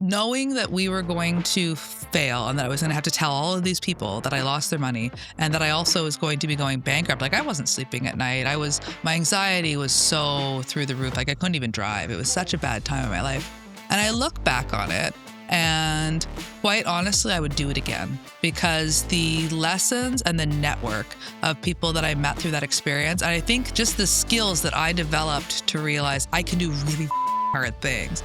knowing that we were going to fail and that I was going to have to tell all of these people that I lost their money and that I also was going to be going bankrupt. Like I wasn't sleeping at night. My anxiety was so through the roof. Like I couldn't even drive. It was such a bad time in my life. And I look back on it and quite honestly, I would do it again because the lessons and the network of people that I met through that experience, and I think just the skills that I developed to realize I can do really hard things.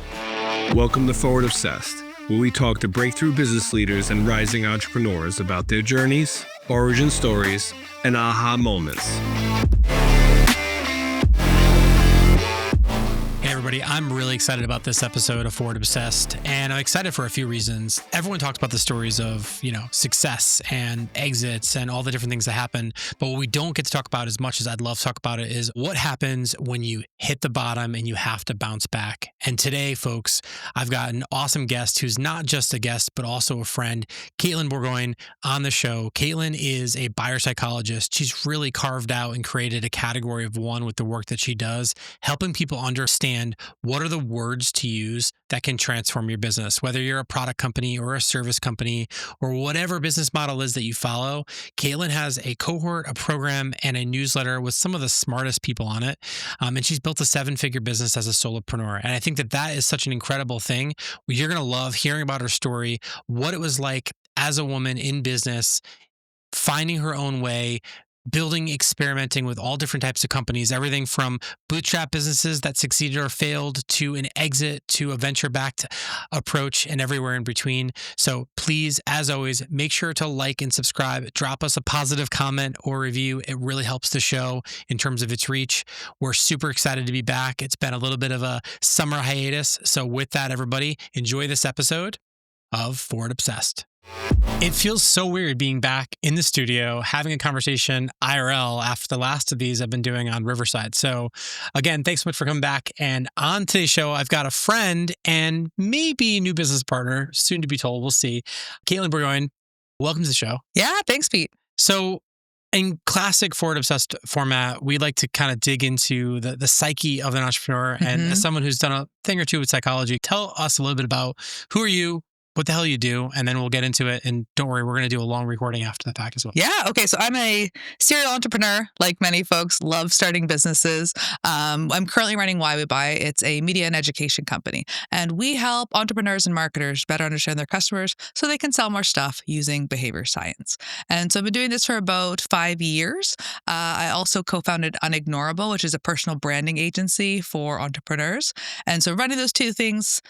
Welcome to Forward Obsessed, where we talk to breakthrough business leaders and rising entrepreneurs about their journeys, origin stories, and aha moments. Hey everybody, I'm really excited about this episode of Forward Obsessed, and I'm excited for a few reasons. Everyone talks about the stories of, success and exits and all the different things that happen, but what we don't get to talk about as much as I'd love to talk about it is what happens when you hit the bottom and you have to bounce back. And today, folks, I've got an awesome guest who's not just a guest, but also a friend, Katelyn Bourgoin, on the show. Katelyn is a buyer psychologist. She's really carved out and created a category of one with the work that she does, helping people understand what are the words to use that can transform your business, whether you're a product company or a service company or whatever business model is that you follow. Katelyn has a cohort, a program, and a newsletter with some of the smartest people on it. And she's built a 7-figure business as a solopreneur. And I think that is such an incredible thing. You're going to love hearing about her story, what it was like as a woman in business, finding her own way, building, experimenting with all different types of companies, everything from bootstrap businesses that succeeded or failed to an exit to a venture-backed approach and everywhere in between. So please, as always, make sure to like and subscribe. Drop us a positive comment or review. It really helps the show in terms of its reach. We're super excited to be back. It's been a little bit of a summer hiatus. So with that, everybody, enjoy this episode of Forward Obsessed. It feels so weird being back in the studio, having a conversation IRL after the last of these I've been doing on Riverside. So again, thanks so much for coming back. And on today's show, I've got a friend and maybe a new business partner, soon to be told. We'll see. Katelyn Bourgoin, welcome to the show. Yeah, thanks, Pete. So in classic Forward Obsessed format, we like to kind of dig into the psyche of an entrepreneur. And as someone who's done a thing or two with psychology, tell us a little bit about who are you, what the hell you do, and then we'll get into it. And don't worry, we're going to do a long recording after the fact as well. Yeah. Okay. So I'm a serial entrepreneur, like many folks, love starting businesses. I'm currently running Why We Buy. It's a media and education company. And we help entrepreneurs and marketers better understand their customers so they can sell more stuff using behavior science. And so I've been doing this for about 5 years. I also co-founded Unignorable, which is a personal branding agency for entrepreneurs. And so running those two things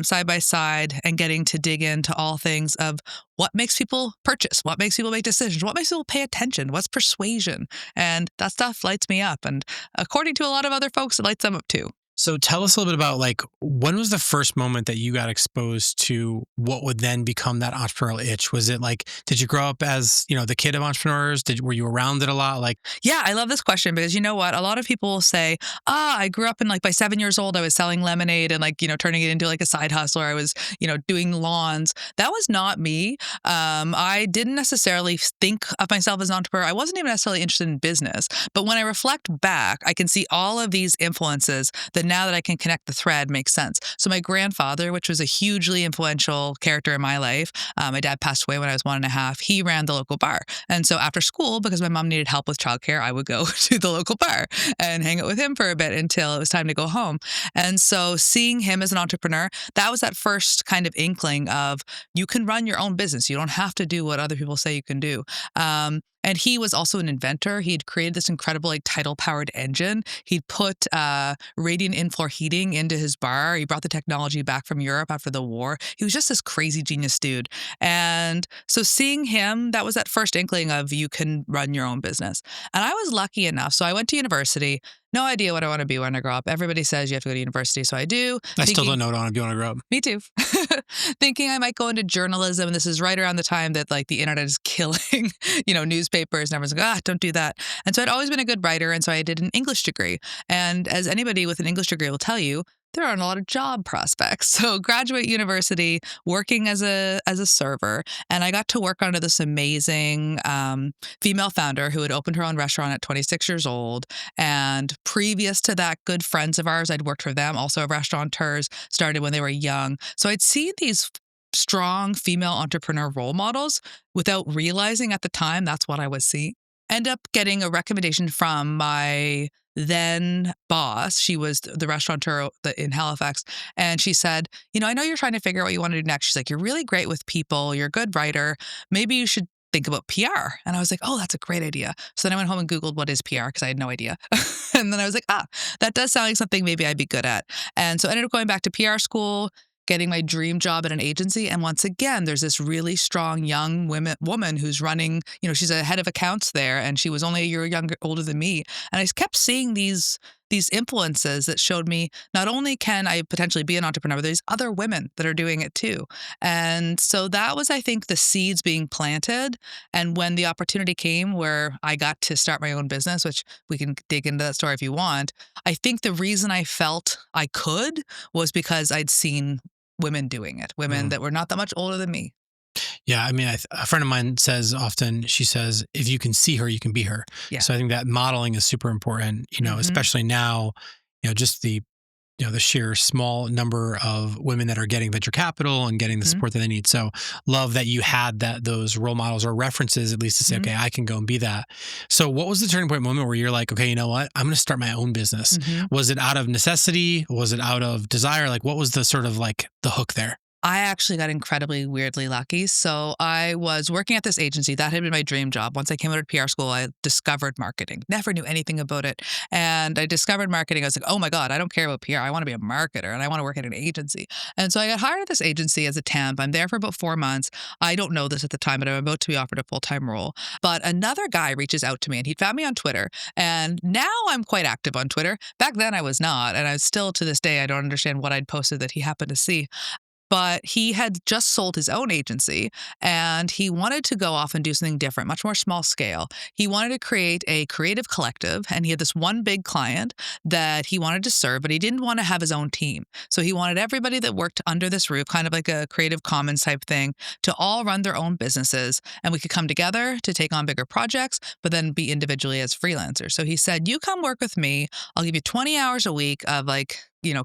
side by side and getting to dig into all things of what makes people purchase, what makes people make decisions, what makes people pay attention, what's persuasion. And that stuff lights me up. And according to a lot of other folks, it lights them up too. So tell us a little bit about when was the first moment that you got exposed to what would then become that entrepreneurial itch? Was it did you grow up as, the kid of entrepreneurs? Were you around it a lot? Yeah, I love this question because you know what? A lot of people will say, I grew up in by 7 years old, I was selling lemonade and turning it into a side hustle, or I was, doing lawns. That was not me. I didn't necessarily think of myself as an entrepreneur. I wasn't even necessarily interested in business. But when I reflect back, I can see all of these influences that now that I can connect the thread makes sense. So my grandfather, which was a hugely influential character in my life, my dad passed away when I was 1.5. He ran the local bar. And so after school, because my mom needed help with childcare, I would go to the local bar and hang out with him for a bit until it was time to go home. And so seeing him as an entrepreneur, that was that first kind of inkling of you can run your own business. You don't have to do what other people say you can do. And he was also an inventor. He'd created this incredible tidal-powered engine. He'd put radiant in-floor heating into his bar. He brought the technology back from Europe after the war. He was just this crazy genius dude. And so seeing him, that was that first inkling of you can run your own business. And I was lucky enough. So I went to university. No idea what I want to be when I grow up. Everybody says you have to go to university, so I do. I still don't know what I want to be when I grow up. Me too. Thinking I might go into journalism, and this is right around the time that the internet is killing, newspapers, and everyone's like, don't do that. And so I'd always been a good writer, and so I did an English degree. And as anybody with an English degree will tell you, there aren't a lot of job prospects. So graduate university, working as a server, and I got to work under this amazing female founder who had opened her own restaurant at 26 years old. And previous to that, good friends of ours, I'd worked for them, also restaurateurs, started when they were young. So I'd see these strong female entrepreneur role models without realizing at the time that's what I was seeing. End up getting a recommendation from my then boss. She was the restaurateur in Halifax. And she said, I know you're trying to figure out what you want to do next. She's like, you're really great with people. You're a good writer. Maybe you should think about PR. And I was like, oh, that's a great idea. So then I went home and Googled what is PR because I had no idea. And then I was like, that does sound like something maybe I'd be good at. And so I ended up going back to PR school, getting my dream job at an agency. And once again, there's this really strong young woman who's running, she's a head of accounts there, and she was only a year older than me. And I kept seeing these influences that showed me not only can I potentially be an entrepreneur, but there's other women that are doing it too. And so that was, I think, the seeds being planted. And when the opportunity came where I got to start my own business, which we can dig into that story if you want, I think the reason I felt I could was because I'd seen women doing it, women that were not that much older than me. Yeah. I mean, a friend of mine says often, she says, if you can see her, you can be her. Yeah. So I think that modeling is super important, especially now, just the sheer small number of women that are getting venture capital and getting the support that they need. So love that you had those role models or references, at least to say, okay, I can go and be that. So what was the turning point moment where you're like, okay, you know what? I'm going to start my own business. Was it out of necessity? Was it out of desire? Like, what was the sort of like the hook there? I actually got incredibly weirdly lucky. So I was working at this agency. That had been my dream job. Once I came out of PR school, I discovered marketing. Never knew anything about it. And I discovered marketing. I was like, oh my God, I don't care about PR. I want to be a marketer and I want to work at an agency. And so I got hired at this agency as a temp. I'm there for about 4 months. I don't know this at the time, but I'm about to be offered a full-time role. But another guy reaches out to me and he found me on Twitter. And now I'm quite active on Twitter. Back then I was not. And I still, to this day, I don't understand what I'd posted that he happened to see. But he had just sold his own agency and he wanted to go off and do something different, much more small scale. He wanted to create a creative collective and he had this one big client that he wanted to serve, but he didn't want to have his own team. So he wanted everybody that worked under this roof, kind of like a Creative Commons type thing, to all run their own businesses and we could come together to take on bigger projects, but then be individually as freelancers. So he said, you come work with me. I'll give you 20 hours a week of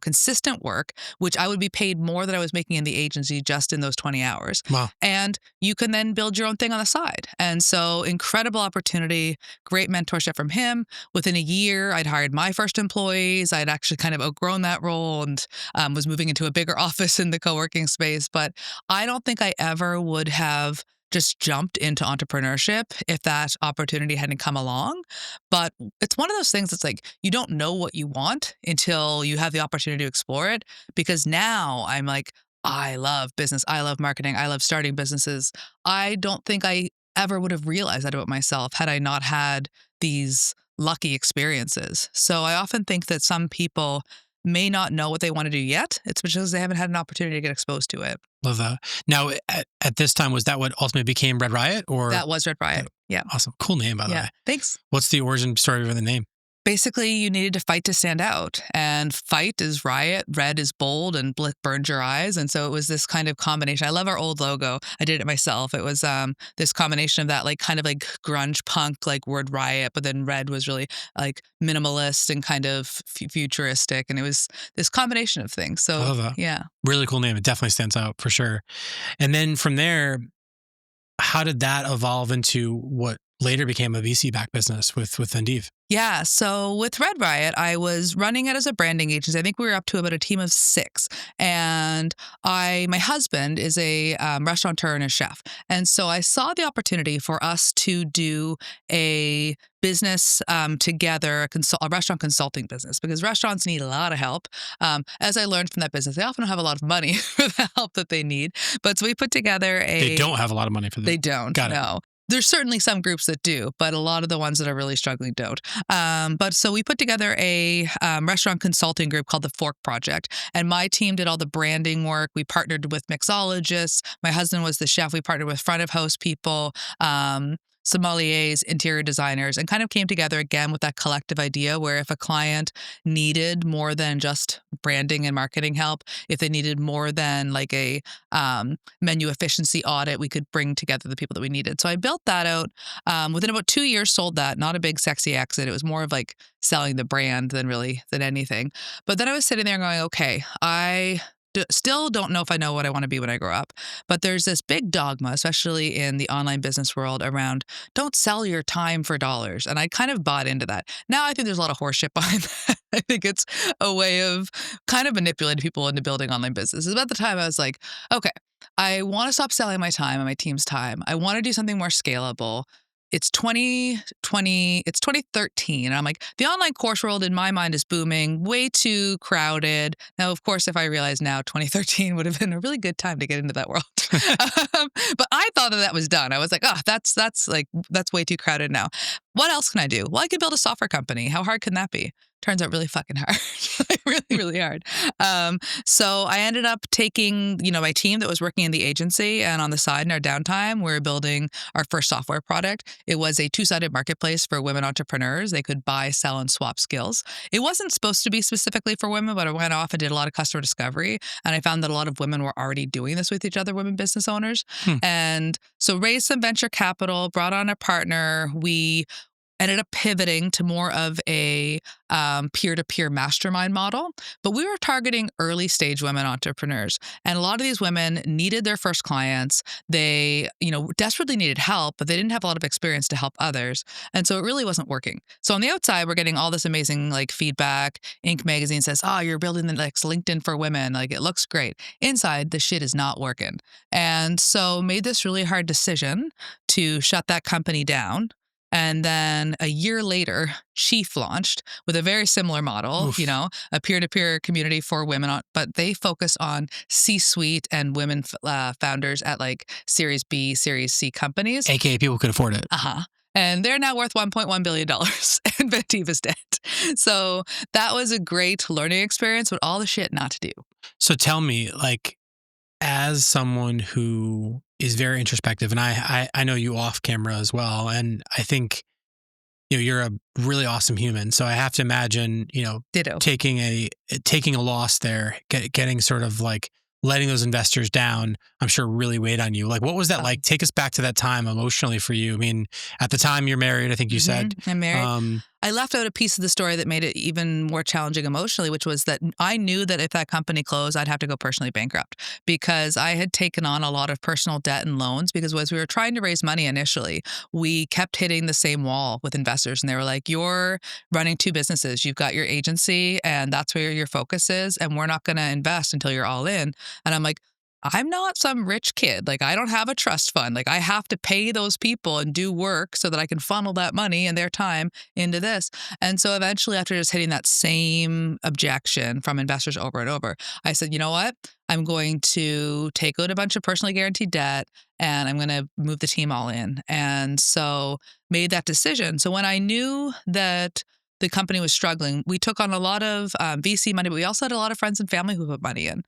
consistent work, which I would be paid more than I was making in the agency just in those 20 hours. Wow. And you can then build your own thing on the side. And so incredible opportunity, great mentorship from him. Within a year, I'd hired my first employees. I'd actually kind of outgrown that role and was moving into a bigger office in the co-working space. But I don't think I ever would have just jumped into entrepreneurship if that opportunity hadn't come along. But it's one of those things that's like, you don't know what you want until you have the opportunity to explore it. Because now I'm like, I love business. I love marketing. I love starting businesses. I don't think I ever would have realized that about myself had I not had these lucky experiences. So I often think that some people may not know what they want to do yet. It's because they haven't had an opportunity to get exposed to it. Love that. Now, at this time, was that what ultimately became Red Riot? Or that was Red Riot. Yeah. Awesome. Cool name, by the way. Thanks. What's the origin story of the name? Basically, you needed to fight to stand out. And fight is riot, red is bold, and burns your eyes. And so it was this kind of combination. I love our old logo. I did it myself. It was this combination of that kind of grunge punk, word riot, but then red was really minimalist and kind of futuristic. And it was this combination of things. So, I love that. Yeah. Really cool name. It definitely stands out for sure. And then from there, how did that evolve into what later became a VC-backed business with Vendive? Yeah. So with Red Riot, I was running it as a branding agency. I think we were up to about a team of 6. And my husband is a restaurateur and a chef. And so I saw the opportunity for us to do a business together, a restaurant consulting business, because restaurants need a lot of help. As I learned from that business, they often don't have a lot of money for the help that they need. But so we put together They don't have a lot of money for that. They don't. Got it. No. There's certainly some groups that do, but a lot of the ones that are really struggling don't. But so we put together a restaurant consulting group called the Fork Project. And my team did all the branding work. We partnered with mixologists. My husband was the chef. We partnered with front of house people. sommeliers, interior designers, and kind of came together again with that collective idea where if a client needed more than just branding and marketing help, if they needed more than like a menu efficiency audit, we could bring together the people that we needed. So I built that out. Within about 2 years, sold that. Not a big sexy exit. It was more of like selling the brand than anything. But then I was sitting there going, okay, still don't know if I know what I want to be when I grow up. But there's this big dogma, especially in the online business world, around don't sell your time for dollars. And I kind of bought into that. Now I think there's a lot of horseshit behind that. I think it's a way of kind of manipulating people into building online businesses. About the time I was like, okay, I want to stop selling my time and my team's time. I want to do something more scalable. It's 2020, it's 2013. And I'm like, the online course world in my mind is booming, way too crowded. Now, of course, if I realize now 2013 would have been a really good time to get into that world. But I thought that was done. I was like, oh, that's way too crowded now. What else can I do? Well, I could build a software company. How hard can that be? Turns out really fucking hard. Like, really, really hard. So I ended up taking, my team that was working in the agency, and on the side in our downtime, we were building our first software product. It was a two-sided marketplace for women entrepreneurs. They could buy, sell, and swap skills. It wasn't supposed to be specifically for women, but I went off and did a lot of customer discovery. And I found that a lot of women were already doing this with each other, women business owners. And so raised some venture capital, brought on a partner. We ended up pivoting to more of a peer-to-peer mastermind model. But we were targeting early stage women entrepreneurs. And a lot of these women needed their first clients. They, desperately needed help, but they didn't have a lot of experience to help others. And so it really wasn't working. So on the outside, we're getting all this amazing feedback. Inc. magazine says, oh, you're building the next LinkedIn for women. It looks great. Inside, the shit is not working. And so made this really hard decision to shut that company down. And then a year later, Chief launched with a very similar model, Oof. A peer-to-peer community for women, but they focus on C-suite and women founders at Series B, Series C companies. AKA people could afford it. And they're now worth $1.1 billion and Ventiva's dead. So that was a great learning experience, but all the shit not to do. So tell me, as someone who is very introspective, and I know you off camera as well, and I think you're a really awesome human. So I have to imagine Ditto. taking a loss there, getting sort of letting those investors down, I'm sure really weighed on you. What was that like? Take us back to that time emotionally for you. I mean, at the time you're married, I think you said. I'm married. I left out a piece of the story that made it even more challenging emotionally, which was that I knew that if that company closed, I'd have to go personally bankrupt because I had taken on a lot of personal debt and loans because as we were trying to raise money initially, we kept hitting the same wall with investors. And they were like, you're running two businesses. You've got your agency and that's where your focus is. And we're not going to invest until you're all in. And I'm like, I'm not some rich kid. I don't have a trust fund. I have to pay those people and do work so that I can funnel that money and their time into this. And so eventually, after just hitting that same objection from investors over and over, I said, you know what? I'm going to take out a bunch of personally guaranteed debt and I'm going to move the team all in. And so made that decision. So when I knew that the company was struggling, we took on a lot of VC money, but we also had a lot of friends and family who put money in.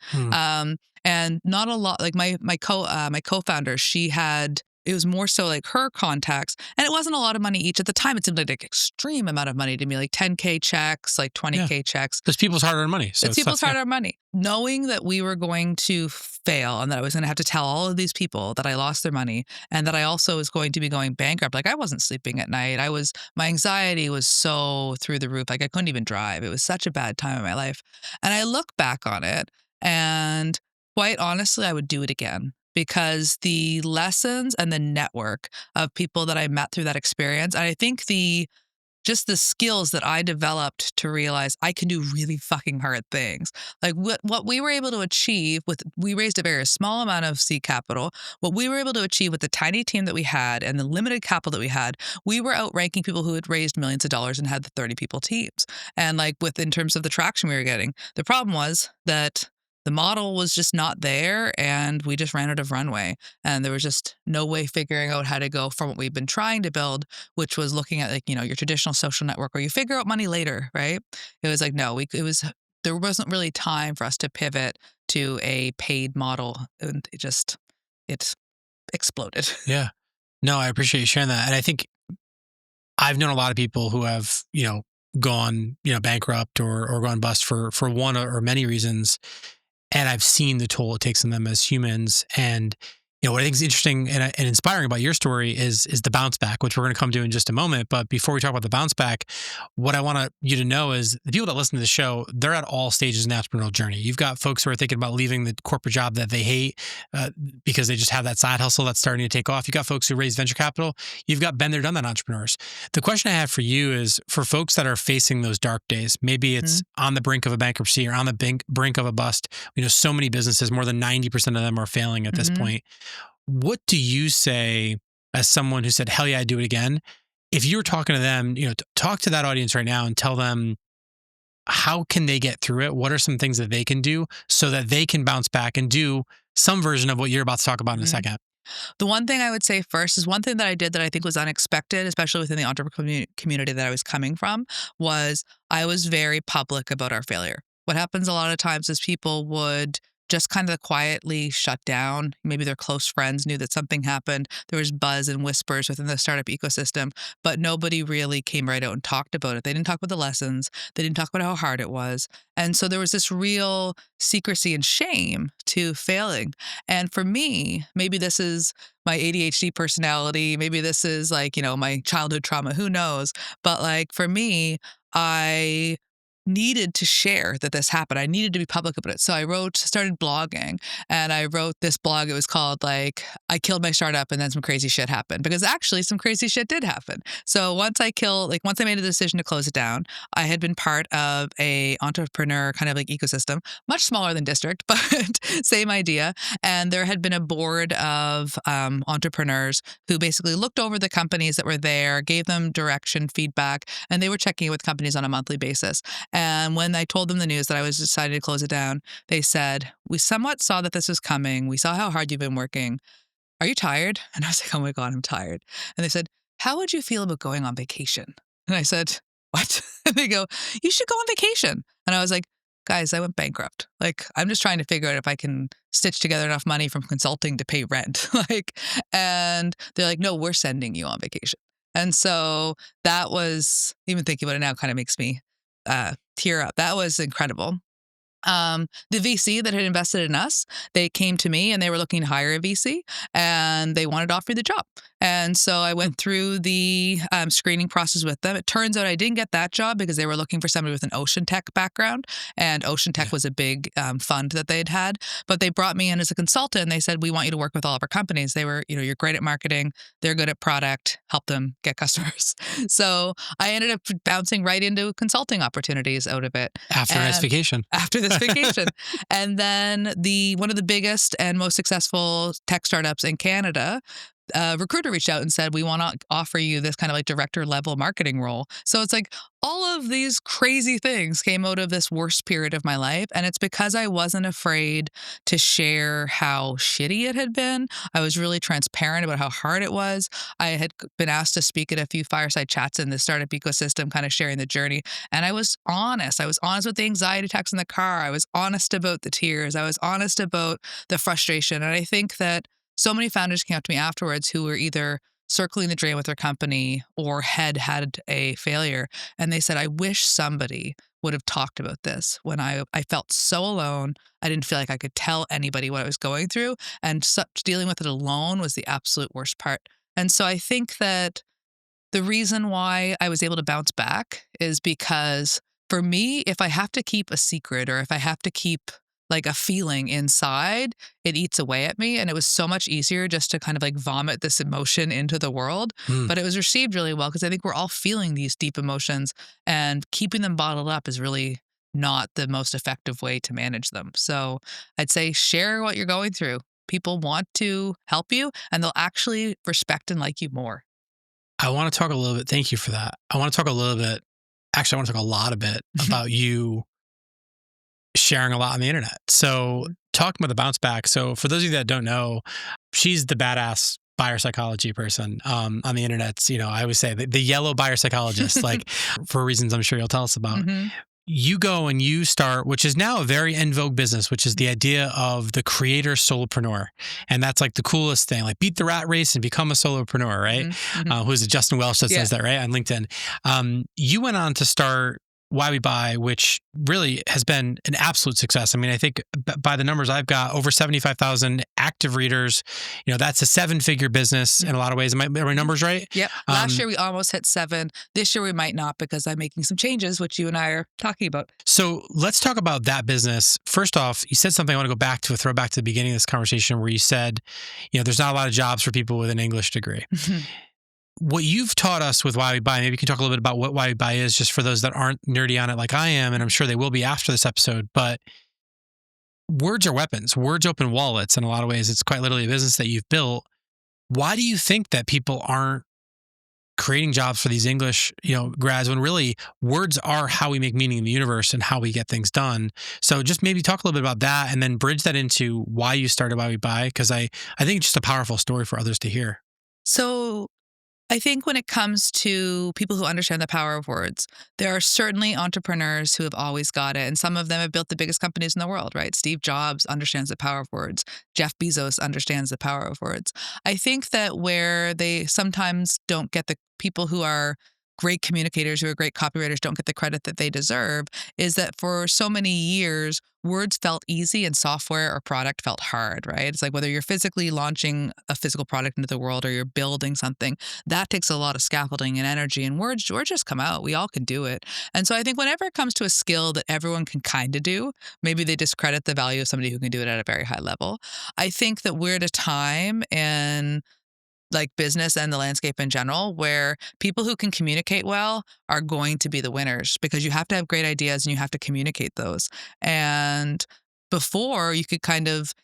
And not a lot, my co-founder, she had, it was more so her contacts, and it wasn't a lot of money each. At the time, it seemed like an extreme amount of money to me, 10K checks, 20K checks. It's people's hard-earned money. So it's people's hard-earned money. Knowing that we were going to fail and that I was going to have to tell all of these people that I lost their money and that I also was going to be going bankrupt. I wasn't sleeping at night. My anxiety was so through the roof. I couldn't even drive. It was such a bad time in my life. And I look back on it and quite honestly, I would do it again because the lessons and the network of people that I met through that experience, and I think just the skills that I developed to realize I can do really fucking hard things. What we were able to achieve we raised a very small amount of seed capital. What we were able to achieve with the tiny team that we had and the limited capital that we had, we were outranking people who had raised millions of dollars and had the 30 people teams. And in terms of the traction we were getting, the problem was that the model was just not there and we just ran out of runway. And there was just no way figuring out how to go from what we've been trying to build, which was looking at your traditional social network where you figure out money later, right? It was no, there wasn't really time for us to pivot to a paid model and it exploded. Yeah. No, I appreciate you sharing that. And I think I've known a lot of people who have, gone, bankrupt or gone bust for one or many reasons. And I've seen the toll it takes on them as humans. And what I think is interesting and inspiring about your story is the bounce back, which we're going to come to in just a moment. But before we talk about the bounce back, what I want you to know is the people that listen to the show, they're at all stages in the entrepreneurial journey. You've got folks who are thinking about leaving the corporate job that they hate because they just have that side hustle that's starting to take off. You've got folks who raise venture capital. You've got been there, done that entrepreneurs. The question I have for you is for folks that are facing those dark days, maybe it's on the brink of a bankruptcy or on the brink of a bust. So many businesses, more than 90% of them are failing at this point. What do you say as someone who said, hell yeah, I'd do it again? If you were talking to them, talk to that audience right now and tell them how can they get through it? What are some things that they can do so that they can bounce back and do some version of what you're about to talk about in a second? The one thing I would say first is one thing that I did that I think was unexpected, especially within the entrepreneur community that I was coming from, was I was very public about our failure. What happens a lot of times is people would just kind of quietly shut down. Maybe their close friends knew that something happened. There was buzz and whispers within the startup ecosystem, but nobody really came right out and talked about it. They didn't talk about the lessons. They didn't talk about how hard it was. And so there was this real secrecy and shame to failing. And for me, maybe this is my ADHD personality. Maybe this is my childhood trauma. Who knows? But for me, I needed to share that this happened. I needed to be public about it. So I started blogging, and I wrote this blog. It was called I killed my startup and then some crazy shit happened, because actually some crazy shit did happen. So once I made a decision to close it down, I had been part of a entrepreneur kind of ecosystem, much smaller than District, but same idea. And there had been a board of entrepreneurs who basically looked over the companies that were there, gave them direction, feedback, and they were checking in with companies on a monthly basis. And when I told them the news that I was decided to close it down, they said, we somewhat saw that this was coming. We saw how hard you've been working. Are you tired? And I was like, oh my God, I'm tired. And they said, how would you feel about going on vacation? And I said, what? And they go, you should go on vacation. And I was like, guys, I went bankrupt. I'm just trying to figure out if I can stitch together enough money from consulting to pay rent. And they're like, no, we're sending you on vacation. And so that was, even thinking about it now kind of makes me tear up. That was incredible. The VC that had invested in us, they came to me and they were looking to hire a VC, and they wanted to offer me the job. And so I went through the screening process with them. It turns out I didn't get that job because they were looking for somebody with an ocean tech background, and ocean tech was a big fund that they'd had. But they brought me in as a consultant, and they said, we want you to work with all of our companies. They were, you're great at marketing. They're good at product. Help them get customers. So I ended up bouncing right into consulting opportunities out of it. After this vacation. After this vacation. And then one of the biggest and most successful tech startups in Canada, a recruiter reached out and said, we want to offer you this kind of director level marketing role. So it's all of these crazy things came out of this worst period of my life. And it's because I wasn't afraid to share how shitty it had been. I was really transparent about how hard it was. I had been asked to speak at a few fireside chats in the startup ecosystem, kind of sharing the journey. And I was honest. I was honest with the anxiety attacks in the car. I was honest about the tears. I was honest about the frustration. And I think that so many founders came up to me afterwards who were either circling the drain with their company or had a failure. And they said, I wish somebody would have talked about this when I felt so alone. I didn't feel like I could tell anybody what I was going through. And dealing with it alone was the absolute worst part. And so I think that the reason why I was able to bounce back is because for me, if I have to keep a secret or if I have to keep a feeling inside, it eats away at me. And it was so much easier just to kind of vomit this emotion into the world. But it was received really well because I think we're all feeling these deep emotions, and keeping them bottled up is really not the most effective way to manage them. So I'd say share what you're going through. People want to help you, and they'll actually respect and like you more. I want to talk a little bit. Thank you for that. I want to talk a little bit. Actually, I want to talk a lot of bit about you sharing a lot on the internet. So talking about the bounce back. So for those of you that don't know, she's the badass buyer psychology person on the internet. I always say the yellow buyer psychologist, for reasons I'm sure you'll tell us about. you go and you start, which is now a very en vogue business, which is the idea of the creator solopreneur. And that's like the coolest thing, like beat the rat race and become a solopreneur, right? Who is it? Justin Welsh that says that, right? On LinkedIn. You went on to start Why We Buy, which really has been an absolute success. I mean, I think by the numbers I've got, over 75,000 active readers. That's a 7-figure business in a lot of ways. Are my numbers right? Yep. Last year we almost hit 7. This year we might not, because I'm making some changes, which you and I are talking about. So let's talk about that business. First off, you said something I want to go back to, a throwback to the beginning of this conversation, where you said, there's not a lot of jobs for people with an English degree. What you've taught us with Why We Buy, maybe you can talk a little bit about what Why We Buy is, just for those that aren't nerdy on it like I am, and I'm sure they will be after this episode. But words are weapons. Words open wallets. In a lot of ways, it's quite literally a business that you've built. Why do you think that people aren't creating jobs for these English, grads, when really words are how we make meaning in the universe and how we get things done? So just maybe talk a little bit about that, and then bridge that into why you started Why We Buy, because I think it's just a powerful story for others to hear. So I think when it comes to people who understand the power of words, there are certainly entrepreneurs who have always got it. And some of them have built the biggest companies in the world, right? Steve Jobs understands the power of words. Jeff Bezos understands the power of words. I think that where they sometimes don't get the people who are great communicators, who are great copywriters, don't get the credit that they deserve, is that for so many years, words felt easy and software or product felt hard, right? It's like whether you're physically launching a physical product into the world or you're building something, that takes a lot of scaffolding and energy, and words just come out. We all can do it. And so I think whenever it comes to a skill that everyone can kind of do, maybe they discredit the value of somebody who can do it at a very high level. I think that we're at a time in like business and the landscape in general, where people who can communicate well are going to be the winners, because you have to have great ideas and you have to communicate those. And before, you could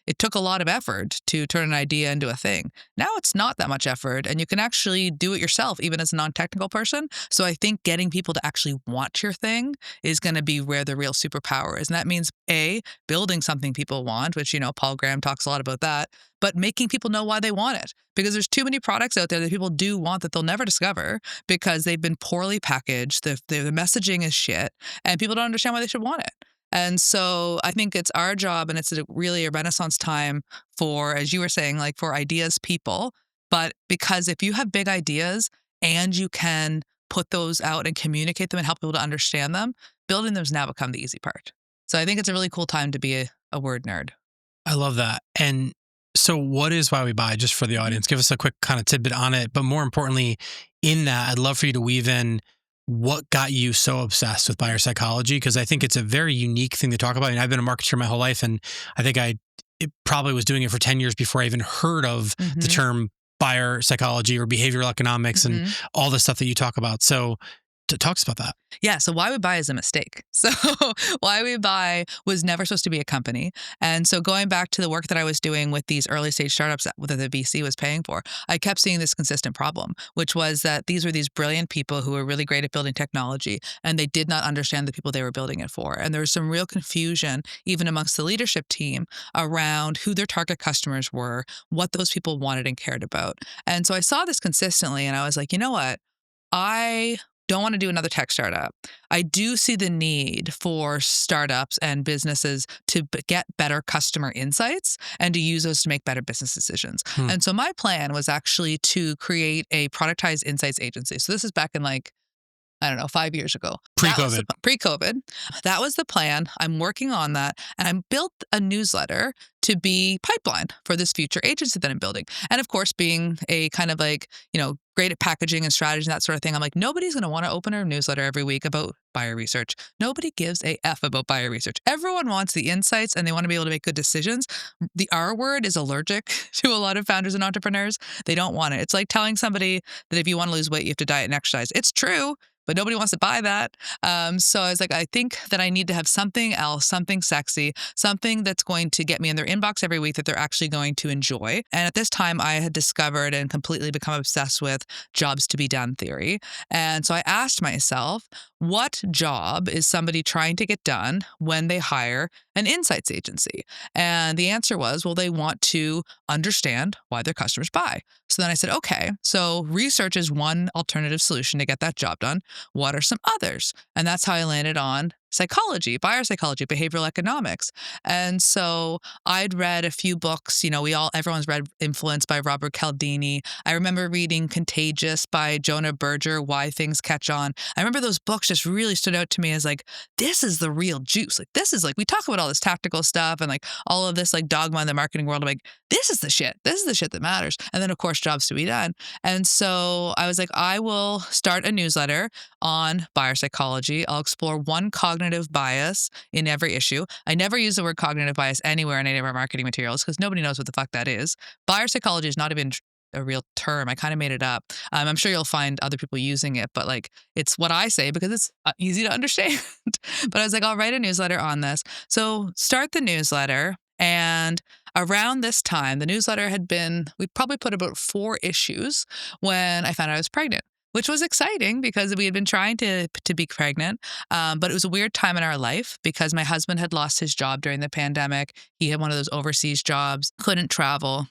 it took a lot of effort to turn an idea into a thing. Now it's not that much effort, and you can actually do it yourself, even as a non-technical person. So I think getting people to actually want your thing is going to be where the real superpower is. And that means building something people want, which, Paul Graham talks a lot about that, but making people know why they want it. Because there's too many products out there that people do want that they'll never discover because they've been poorly packaged. The messaging is shit, and people don't understand why they should want it. And so I think it's our job, and it's really a renaissance time for, as you were saying, like for ideas people. But because if you have big ideas and you can put those out and communicate them and help people to understand them, building them's now become the easy part. So I think it's a really cool time to be a word nerd. I love that. And so what is Why We Buy, just for the audience? Give us a quick kind of tidbit on it. But more importantly, in that, I'd love for you to weave in what got you so obsessed with buyer psychology, because I think it's a very unique thing to talk about. I mean, I've been a marketer my whole life, and I think it probably was doing it for 10 years before I even heard of the term buyer psychology or behavioral economics and all the stuff that you talk about. So talk about that. Yeah. So Why We Buy is a mistake. So Why We Buy was never supposed to be a company. And so going back to the work that I was doing with these early stage startups that the VC was paying for, I kept seeing this consistent problem, which was that these were these brilliant people who were really great at building technology, and they did not understand the people they were building it for. And there was some real confusion, even amongst the leadership team, around who their target customers were, what those people wanted and cared about. And so I saw this consistently, and I was like, you know what? I don't want to do another tech startup. I do see the need for startups and businesses to get better customer insights and to use those to make better business decisions. And so my plan was actually to create a productized insights agency. So this is back in 5 years ago. Pre-COVID. That was the plan. I'm working on that. And I built a newsletter to be pipeline for this future agency that I'm building. And of course, being a kind of great at packaging and strategy and that sort of thing, I'm like, nobody's going to want to open a newsletter every week about buyer research. Nobody gives a F about buyer research. Everyone wants the insights and they want to be able to make good decisions. The R word is allergic to a lot of founders and entrepreneurs. They don't want it. It's like telling somebody that if you want to lose weight, you have to diet and exercise. It's true, but nobody wants to buy that. So I was like, I think that I need to have something else, something sexy, something that's going to get me in their inbox every week that they're actually going to enjoy. And at this time, I had discovered and completely become obsessed with jobs to be done theory. And so I asked myself, what job is somebody trying to get done when they hire an insights agency? And the answer was, well, they want to understand why their customers buy. So then I said, okay, so research is one alternative solution to get that job done. What are some others? And that's how I landed on psychology, buyer psychology, behavioral economics. And so I'd read a few books, everyone's read Influence by Robert Cialdini. I remember reading Contagious by Jonah Berger, Why Things Catch On. I remember those books just really stood out to me as like, this is the real juice. Like, this is like, we talk about all this tactical stuff and like all of this like dogma in the marketing world. I'm like, this is the shit. This is the shit that matters. And then of course, jobs to be done. And so I was like, I will start a newsletter on buyer psychology. I'll explore one cognitive bias in every issue. I never use the word cognitive bias anywhere in any of our marketing materials because nobody knows what the fuck that is. Buyer psychology is not even a real term. I kind of made it up. I'm sure you'll find other people using it, but like it's what I say because it's easy to understand. But I was like, I'll write a newsletter on this. So start the newsletter. And around this time, the newsletter we probably put about 4 issues when I found out I was pregnant, which was exciting because we had been trying to be pregnant. But it was a weird time in our life because my husband had lost his job during the pandemic. He had one of those overseas jobs, couldn't travel.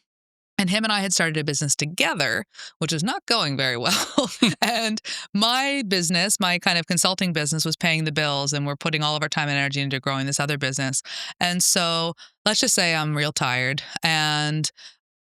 And him and I had started a business together, which was not going very well. And my business, my kind of consulting business, was paying the bills, and we're putting all of our time and energy into growing this other business. And so let's just say I'm real tired. And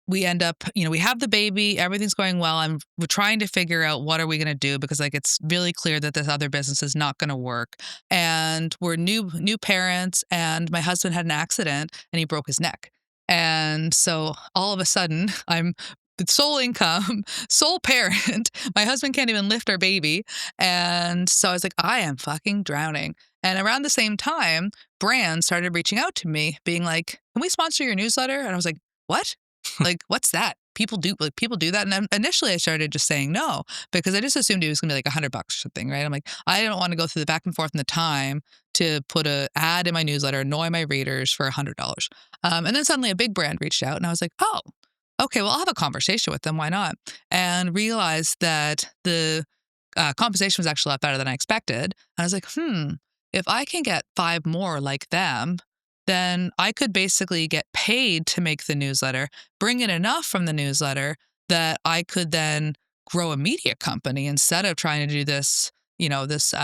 we end up, we have the baby, everything's going well. We're trying to figure out what are we going to do because like it's really clear that this other business is not going to work. And we're new parents, and my husband had an accident and he broke his neck. And so all of a sudden, I'm the sole income, sole parent. My husband can't even lift our baby. And so I was like, I am fucking drowning. And around the same time, brands started reaching out to me being like, can we sponsor your newsletter? And I was like, what? Like, what's that? People do that. And initially I started just saying no, because I just assumed it was gonna be like $100 or something, right? I'm like, I don't want to go through the back and forth and the time to put a ad in my newsletter, annoy my readers for $100. And then suddenly a big brand reached out and I was like, oh, okay, well, I'll have a conversation with them. Why not? And realized that the compensation was actually a lot better than I expected. And I was like, if I can get 5 more like them, then I could basically get paid to make the newsletter, bring in enough from the newsletter that I could then grow a media company instead of trying to do this, this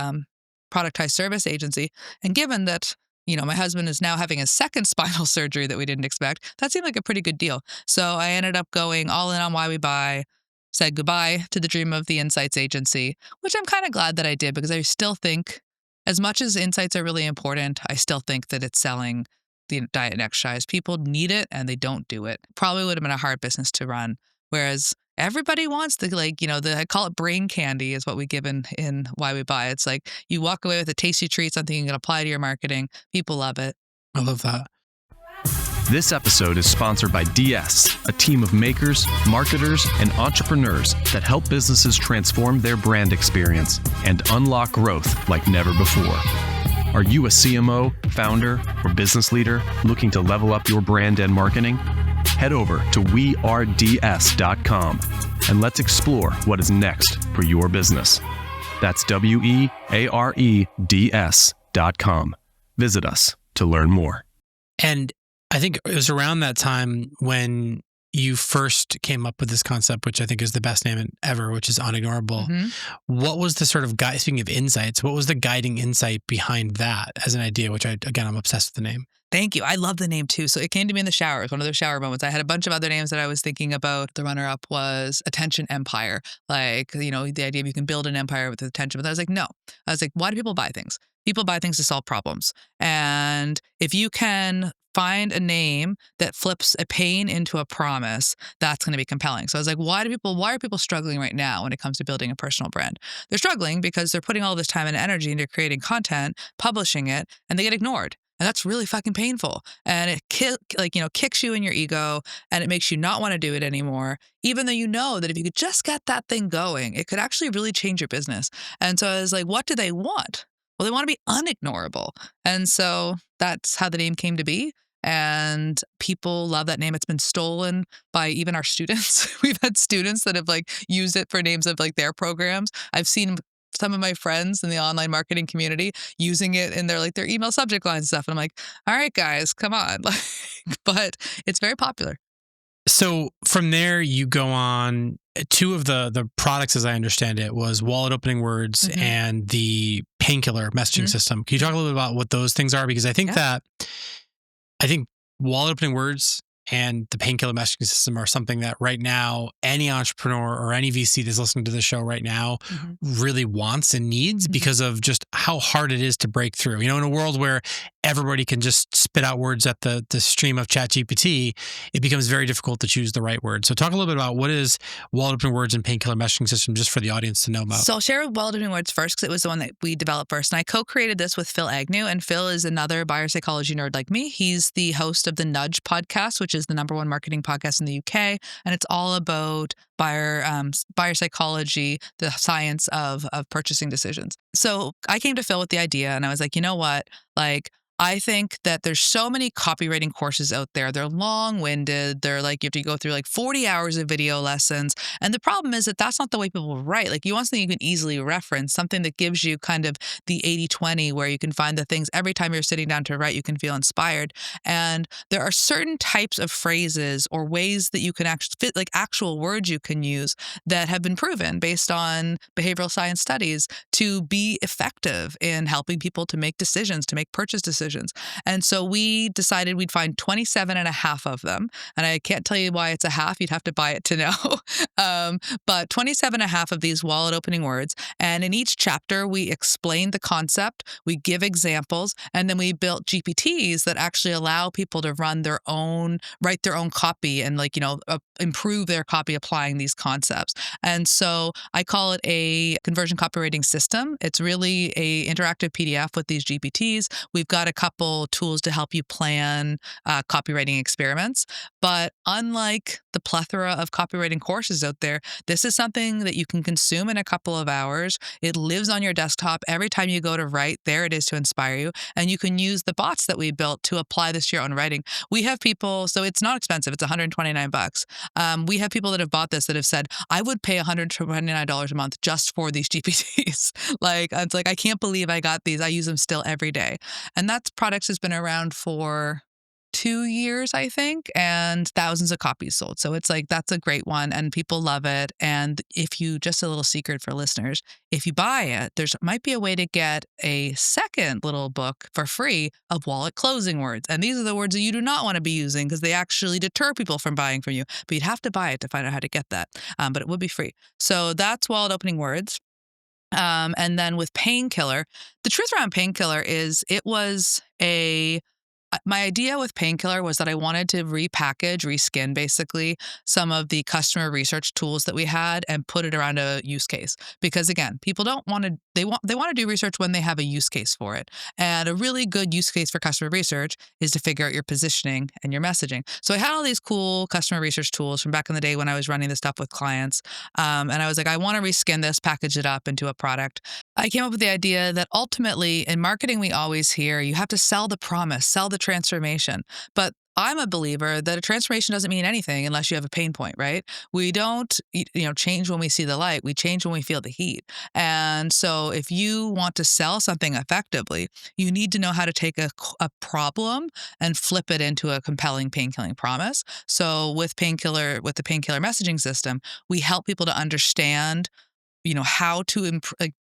productized service agency. And given that, my husband is now having a second spinal surgery that we didn't expect, that seemed like a pretty good deal. So I ended up going all in on Why We Buy, said goodbye to the dream of the insights agency, which I'm kind of glad that I did because I still think, as much as insights are really important, I still think that it's selling the diet and exercise. People need it and they don't do it. Probably would have been a hard business to run. Whereas everybody wants I call it brain candy is what we give in Why We Buy. It's like you walk away with a tasty treat, something you can apply to your marketing. People love it. I love that. This episode is sponsored by DS, a team of makers, marketers, and entrepreneurs that help businesses transform their brand experience and unlock growth like never before. Are you a CMO, founder, or business leader looking to level up your brand and marketing? Head over to weareds.com and let's explore what is next for your business. That's weareds.com. Visit us to learn more. And I think it was around that time when you first came up with this concept, which I think is the best name ever, which is unignorable. Mm-hmm. What was the sort of speaking of insights, what was the guiding insight behind that as an idea, which I'm obsessed with the name. Thank you. I love the name too. So it came to me in the shower. It was one of those shower moments. I had a bunch of other names that I was thinking about. The runner-up was Attention Empire. Like, the idea of you can build an empire with attention. But I was like, no. I was like, why do people buy things? People buy things to solve problems. And if you can find a name that flips a pain into a promise, that's going to be compelling. So I was like, why are people struggling right now when it comes to building a personal brand? They're struggling because they're putting all this time and energy into creating content, publishing it, and they get ignored. And that's really fucking painful. And it kicks you in your ego and it makes you not want to do it anymore, even though you know that if you could just get that thing going, it could actually really change your business. And so I was like, what do they want? Well, they want to be unignorable. And so that's how the name came to be. And people love that name. It's been stolen by even our students. We've had students that have used it for names of their programs. I've seen some of my friends in the online marketing community using it in their email subject lines and stuff. And I'm like, all right, guys, come on. But it's very popular. So from there, you go on. Two of the products, as I understand it, was wallet opening words Mhm. and the painkiller messaging Mhm. system. Can you talk a little bit about what those things are? Because Yeah. I think wallet opening words and the painkiller messaging system are something that right now any entrepreneur or any VC that's listening to the show right now Mhm. really wants and needs Mhm. because of just how hard it is to break through. In a world where everybody can just spit out words at the stream of ChatGPT, it becomes very difficult to choose the right word. So talk a little bit about what is wallet opening words and painkiller messaging system just for the audience to know about. So I'll share with Wallet Opening Words first because it was the one that we developed first. And I co-created this with Phil Agnew. And Phil is another buyer psychology nerd like me. He's the host of the Nudge podcast, which is the #1 marketing podcast in the UK. And it's all about buyer psychology, the science of purchasing decisions. So I came to Phil with the idea and I was like, you know what? Like, I think that there's so many copywriting courses out there. They're long-winded. They're like, you have to go through like 40 hours of video lessons. And the problem is that that's not the way people write. Like, you want something you can easily reference, something that gives you kind of the 80/20, where you can find the things every time you're sitting down to write, you can feel inspired. And there are certain types of phrases or ways that you can actually fit, like actual words you can use that have been proven based on behavioral science studies to be effective in helping people to make decisions, to make purchase decisions. And so we decided we'd find 27 and a half of them. And I can't tell you why it's a half. You'd have to buy it to know. But 27 and a half of these wallet opening words. And in each chapter, we explain the concept, we give examples, and then we built GPTs that actually allow people to write their own copy and improve their copy applying these concepts. And so I call it a conversion copywriting system. It's really a interactive PDF with these GPTs. We've got a couple tools to help you plan copywriting experiments. But unlike the plethora of copywriting courses out there, this is something that you can consume in a couple of hours. It lives on your desktop. Every time you go to write, there it is to inspire you. And you can use the bots that we built to apply this to your own writing. We have people, so it's not expensive. It's $129. We have people that have bought this that have said, I would pay $129 a month just for these GPTs. It's like, I can't believe I got these. I use them still every day. And that product has been around for 2 years, I think, and thousands of copies sold. So it's like, that's a great one and people love it. And just a little secret for listeners, if you buy it, there's might be a way to get a second little book for free of wallet closing words. And these are the words that you do not want to be using because they actually deter people from buying from you. But you'd have to buy it to find out how to get that. But it would be free. So that's wallet opening words. And then with Painkiller, the truth around Painkiller is my idea with Painkiller was that I wanted to repackage, reskin basically some of the customer research tools that we had and put it around a use case. Because again, people don't want to, they want to do research when they have a use case for it. And a really good use case for customer research is to figure out your positioning and your messaging. So I had all these cool customer research tools from back in the day when I was running this stuff with clients. And I was like, I want to reskin this, package it up into a product. I came up with the idea that ultimately in marketing, we always hear you have to sell the promise, sell the transformation. But I'm a believer that a transformation doesn't mean anything unless you have a pain point, right? We don't, change when we see the light. We change when we feel the heat. And so if you want to sell something effectively, you need to know how to take a problem and flip it into a compelling pain-killing promise. So with the Painkiller messaging system, we help people to understand how to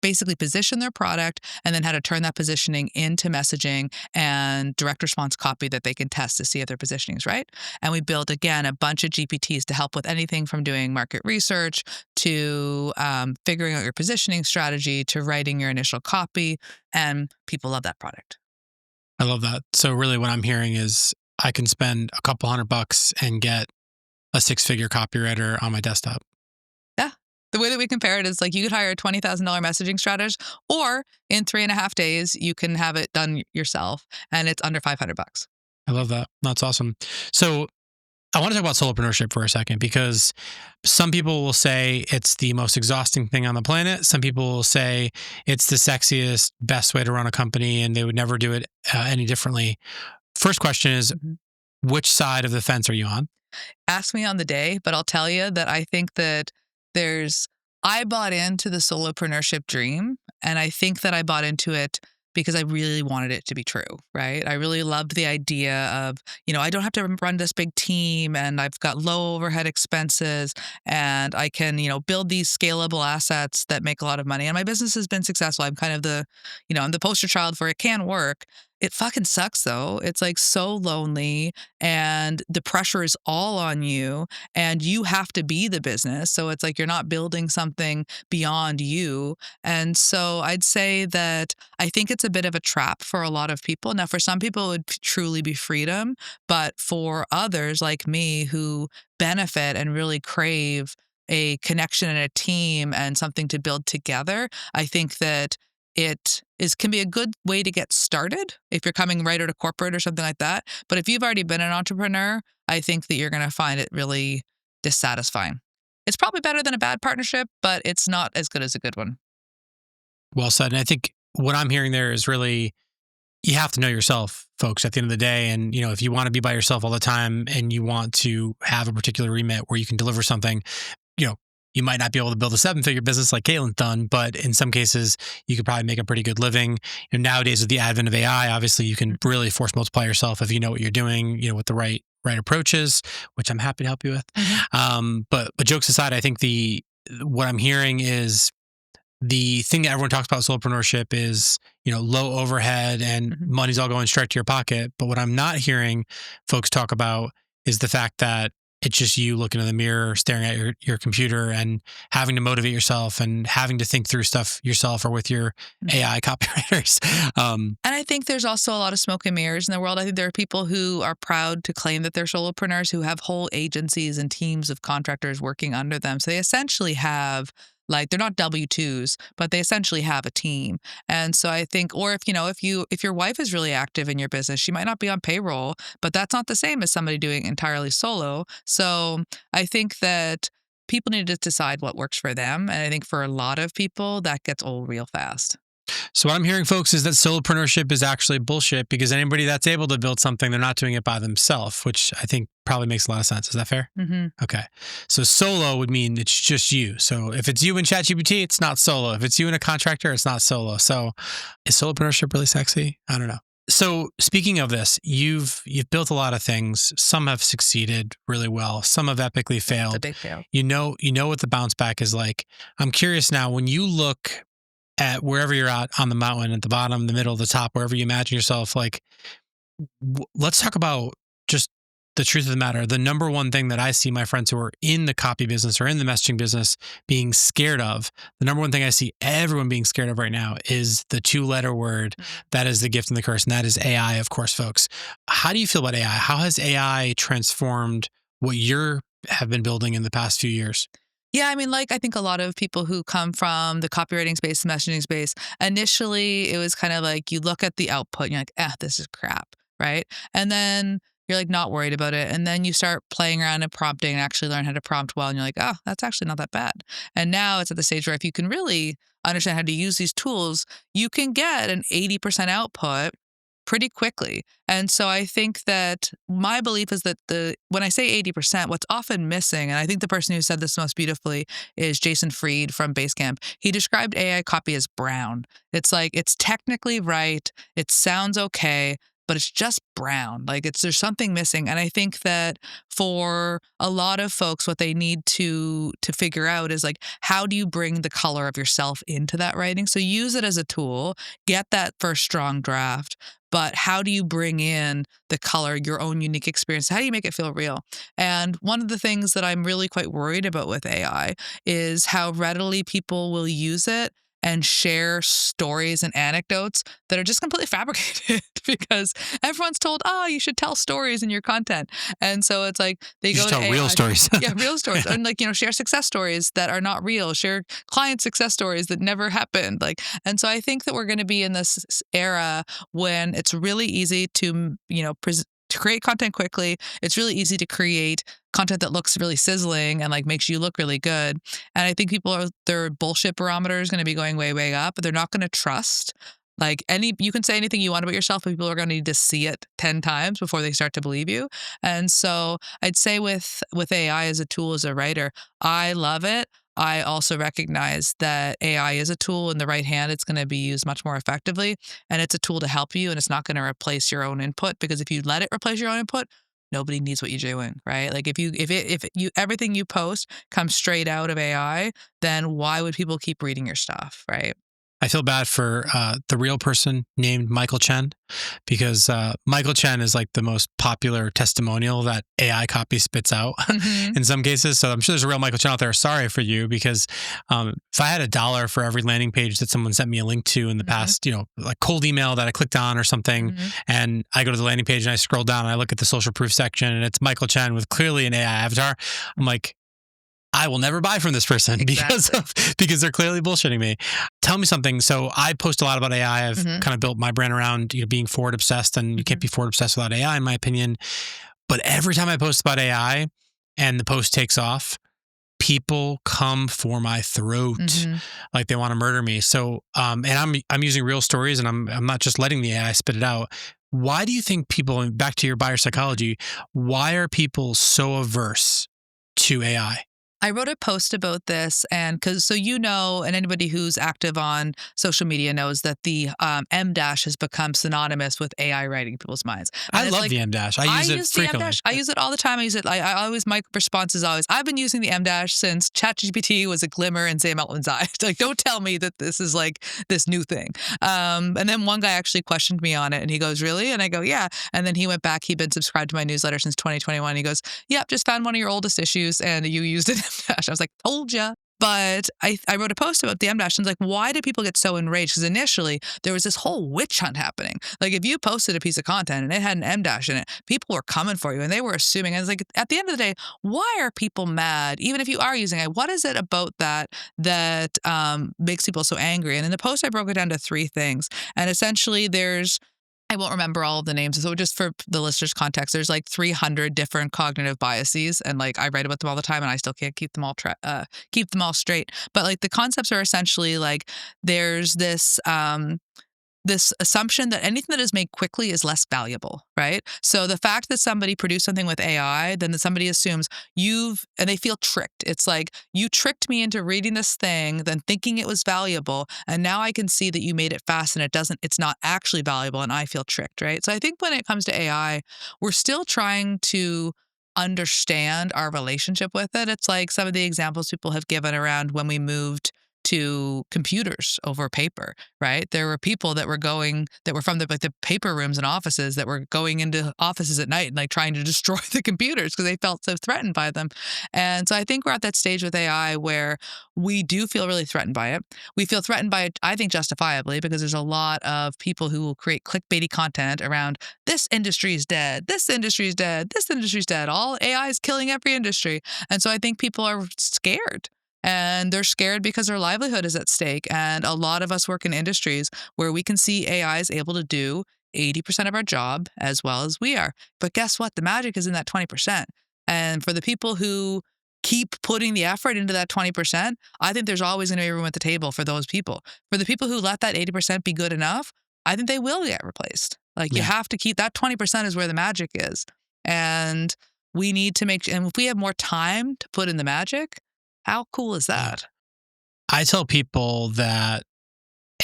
basically position their product and then how to turn that positioning into messaging and direct response copy that they can test to see if their positioning is right. And we built, again, a bunch of GPTs to help with anything from doing market research to figuring out your positioning strategy to writing your initial copy. And people love that product. I love that. So really what I'm hearing is I can spend a couple $100 and get a 6-figure copywriter on my desktop. Yeah. The way that we compare it is like you could hire a $20,000 messaging strategist, or in 3.5 days, you can have it done yourself and it's under $500. I love that. That's awesome. So I want to talk about solopreneurship for a second because some people will say it's the most exhausting thing on the planet. Some people will say it's the sexiest, best way to run a company and they would never do it any differently. First question is, which side of the fence are you on? Ask me on the day, but I'll tell you that I think that I bought into the solopreneurship dream, and I think that I bought into it because I really wanted it to be true, right? I really loved the idea of, I don't have to run this big team and I've got low overhead expenses and I can, build these scalable assets that make a lot of money. And my business has been successful. I'm kind of I'm the poster child for it can work. It fucking sucks though. It's like so lonely and the pressure is all on you and you have to be the business. So it's like you're not building something beyond you. And so I'd say that I think it's a bit of a trap for a lot of people. Now, for some people, it would truly be freedom. But for others like me who benefit and really crave a connection and a team and something to build together, I think that can be a good way to get started if you're coming right out of corporate or something like that. But if you've already been an entrepreneur, I think that you're going to find it really dissatisfying. It's probably better than a bad partnership, but it's not as good as a good one. Well said. And I think what I'm hearing there is really, you have to know yourself, folks, at the end of the day. And, if you want to be by yourself all the time and you want to have a particular remit where you can deliver something, you might not be able to build a 7-figure business like Katelyn's done, but in some cases, you could probably make a pretty good living. Nowadays, with the advent of AI, obviously, you can really force multiply yourself if you know what you're doing, with the right approaches, which I'm happy to help you with. But jokes aside, I think what I'm hearing is the thing that everyone talks about solopreneurship is, low overhead and money's all going straight to your pocket. But what I'm not hearing folks talk about is the fact that it's just you looking in the mirror, staring at your computer and having to motivate yourself and having to think through stuff yourself or with your AI copywriters. And I think there's also a lot of smoke and mirrors in the world. I think there are people who are proud to claim that they're solopreneurs who have whole agencies and teams of contractors working under them. So they essentially have, like, they're not W-2s, but they essentially have a team. And so I think, or if your wife is really active in your business, she might not be on payroll, but that's not the same as somebody doing entirely solo. So I think that people need to decide what works for them. And I think for a lot of people, that gets old real fast. So what I'm hearing, folks, is that solopreneurship is actually bullshit because anybody that's able to build something, they're not doing it by themselves, which I think probably makes a lot of sense. Is that fair? Mm-hmm. Okay. So solo would mean it's just you. So if it's you and ChatGPT, it's not solo. If it's you and a contractor, it's not solo. So is solopreneurship really sexy? I don't know. So speaking of this, you've built a lot of things. Some have succeeded really well. Some have epically failed. It's a big fail. You know what the bounce back is like. I'm curious now, when you look at wherever you're at on the mountain, at the bottom, the middle, the top, wherever you imagine yourself, like, let's talk about just the truth of the matter. The number one thing that I see my friends who are in the copy business or in the messaging business being scared of, the number one thing I see everyone being scared of right now is the 2-letter word that is the gift and the curse, and that is AI, of course, folks. How do you feel about AI? How has AI transformed what have been building in the past few years? Yeah, I mean, I think a lot of people who come from the copywriting space, the messaging space, initially it was kind of like you look at the output and you're like, this is crap, right? And then you're like not worried about it. And then you start playing around and prompting and actually learn how to prompt well. And you're like, that's actually not that bad. And now it's at the stage where if you can really understand how to use these tools, you can get an 80% output pretty quickly. And so I think that my belief is that when I say 80%, what's often missing, and I think the person who said this most beautifully is Jason Fried from Basecamp. He described AI copy as brown. It's like, it's technically right. It sounds okay, but it's just brown. There's something missing. And I think that for a lot of folks, what they need to figure out is how do you bring the color of yourself into that writing? So use it as a tool, get that first strong draft, but how do you bring in the color, your own unique experience? How do you make it feel real? And one of the things that I'm really quite worried about with AI is how readily people will use it and share stories and anecdotes that are just completely fabricated because everyone's told, you should tell stories in your content. And so it's like they go to tell AI, real stories. Yeah, real stories. And share success stories that are not real, share client success stories that never happened. And so I think that we're going to be in this era when it's really easy to, to create content quickly. It's really easy to create content that looks really sizzling and makes you look really good. And I think their bullshit barometer is going to be going way, way up, but they're not going to trust Like you can say anything you want about yourself, but people are going to need to see it 10 times before they start to believe you. And so I'd say with AI as a tool as a writer, I love it. I also recognize that AI is a tool. In the right hand, it's going to be used much more effectively. And it's a tool to help you, and it's not going to replace your own input, because if you let it replace your own input, nobody needs what you're doing, right? Like if you everything you post comes straight out of AI, then why would people keep reading your stuff, right? I feel bad for the real person named Michael Chen, because Michael Chen is like the most popular testimonial that AI copy spits out in some cases. So I'm sure there's a real Michael Chen out there. Sorry for you, because if I had $1 for every landing page that someone sent me a link to in the past, like cold email that I clicked on or something, and I go to the landing page and I scroll down and I look at the social proof section and it's Michael Chen with clearly an AI avatar, I'm like, I will never buy from this person because they're clearly bullshitting me. Tell me something. So I post a lot about AI. I've kind of built my brand around being forward obsessed, and you can't be forward obsessed without AI, in my opinion. But every time I post about AI and the post takes off, people come for my throat, like they want to murder me. So, and I'm using real stories, and I'm not just letting the AI spit it out. Why do you think people, and back to your buyer psychology, why are people so averse to AI? I wrote a post about this, and and anybody who's active on social media knows that the M dash has become synonymous with AI writing people's minds. And I love the M dash. I use it frequently. I use it all the time. I use it. I always, my response is always, I've been using the M dash since ChatGPT was a glimmer in Sam Altman's eye. Like, don't tell me that this is like this new thing. And then one guy actually questioned me on it, and he goes, "Really?" And I go, "Yeah." And then he went back. He'd been subscribed to my newsletter since 2021. He goes, "Yep, just found one of your oldest issues, and you used it." I was like, told ya. But I wrote a post about the M dash, and like, why do people get so enraged? Because initially there was this whole witch hunt happening. Like, if you posted a piece of content and it had an M dash in it, people were coming for you, and they were assuming. And it's like, at the end of the day, why are people mad? Even if you are using it, what is it about that makes people so angry? And in the post, I broke it down to 3 things. And essentially, I won't remember all of the names. So just for the listeners' context, there's like 300 different cognitive biases, and like I write about them all the time, and I still can't keep them all straight. But like the concepts are essentially like there's this assumption that anything that is made quickly is less valuable, right? So the fact that somebody produced something with AI, then that somebody assumes and they feel tricked. It's like, you tricked me into reading this thing, then thinking it was valuable, and now I can see that you made it fast and it's not actually valuable, and I feel tricked, right? So I think when it comes to AI, we're still trying to understand our relationship with it. It's like some of the examples people have given around when we moved to computers over paper, right? There were people that were from the paper rooms and offices that were going into offices at night and like trying to destroy the computers because they felt so threatened by them. And so I think we're at that stage with AI where we do feel really threatened by it. We feel threatened by it, I think, justifiably, because there's a lot of people who will create clickbaity content around this industry is dead, this industry is dead, this industry is dead. All AI is killing every industry. And so I think people are scared. And they're scared because their livelihood is at stake. And a lot of us work in industries where we can see AI is able to do 80% of our job as well as we are. But guess what? The magic is in that 20%. And for the people who keep putting the effort into that 20%, I think there's always going to be room at the table for those people. For the people who let that 80% be good enough, I think they will get replaced. Like, you have to keep that 20% is where the magic is. And we need to and if we have more time to put in the magic, how cool is that? I tell people that